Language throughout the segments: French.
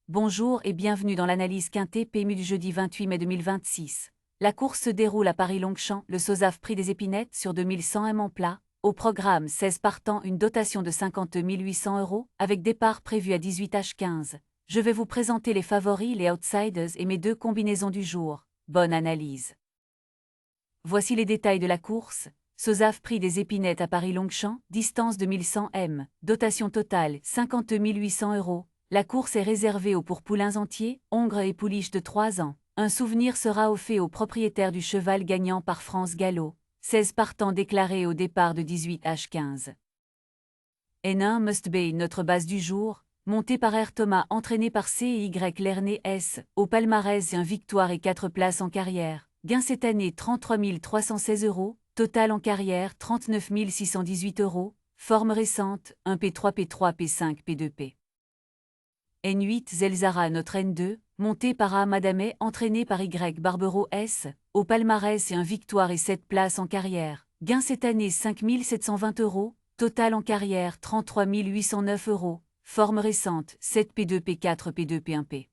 Bonjour et bienvenue dans l'analyse quintée PMU du jeudi 28 mai 2026. La course se déroule à Paris-Longchamp, le SOSAF Prix des Épinettes sur 2100 m en plat. Au programme 16 partants, une dotation de 50 800 €, avec départ prévu à 18h15. Je vais vous présenter les favoris, les outsiders et mes deux combinaisons du jour. Bonne analyse. Voici les détails de la course. SOSAF Prix des Épinettes à Paris-Longchamp, distance de 1100 m, dotation totale 50 800 €. La course est réservée aux pourpoulains entiers, hongres et pouliches de 3 ans. Un souvenir sera offert au propriétaire du cheval gagnant par France Gallo. 16 partants déclarés au départ de 18h15. N1 Must Be, notre base du jour, montée par Air Thomas, entraîné par C&Y Lerné S, au palmarès et un victoire et 4 places en carrière. Gain cette année 33 316 €, total en carrière 39 618 €, forme récente, 1 P3 P3 P5 P2P. N8 Zelzara, notre N2, monté par A Madame, entraîné par Y Barbero S, au palmarès et un victoire et 7 places en carrière. Gain cette année 5 720 €, total en carrière 33 809 €, forme récente 7 P2 P4 P2 P1P.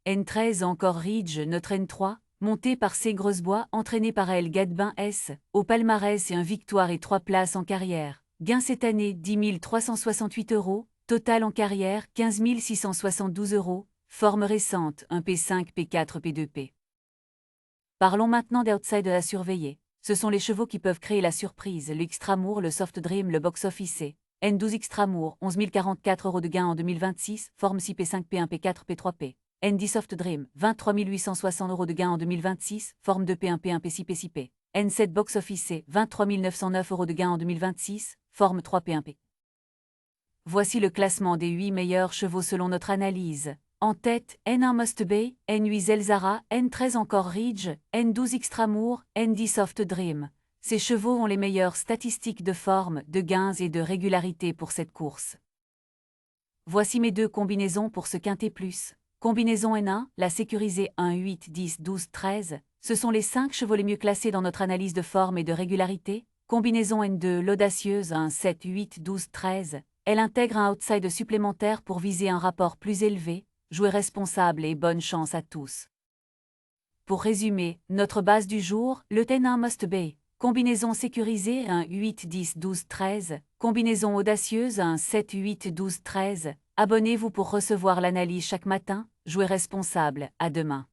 N13 encore Ridge, notre N3, monté par C Grossebois, entraîné par L Gadbin S, au palmarès et un victoire et 3 places en carrière. Gain cette année 10 368 €, total en carrière 15 672 €, forme récente 1 P5 P4 P2P. Parlons maintenant des outsiders à surveiller. Ce sont les chevaux qui peuvent créer la surprise, le Extramour, le Soft Dream, le Box Office. N12 Extramour, 11 044 € de gain en 2026, forme 6 P5 P1 P4 P3P. N10 Soft Dream, 23 860 € de gain en 2026, forme 2 P1 P1 P6 P6P. N7 Box Office, 23 909 € de gain en 2026, forme 3 P1P. Voici le classement des 8 meilleurs chevaux selon notre analyse. En tête, N1 Must Be, N8 Zelzara, N13 encore Ridge, N12 Extramour, N10 Soft Dream. Ces chevaux ont les meilleures statistiques de forme, de gains et de régularité pour cette course. Voici mes deux combinaisons pour ce quintet plus. Combinaison N1, la sécurisée 1, 8, 10, 12, 13. Ce sont les 5 chevaux les mieux classés dans notre analyse de forme et de régularité. Combinaison N2, l'audacieuse 1, 7, 8, 12, 13. Elle intègre un outside supplémentaire pour viser un rapport plus élevé. Jouer responsable et bonne chance à tous. Pour résumer, notre base du jour, le N1 Must Be. Combinaison sécurisée 1, 8, 10, 12, 13. Combinaison audacieuse 1, 7, 8, 12, 13. Abonnez-vous pour recevoir l'analyse chaque matin. Jouez responsable. À demain.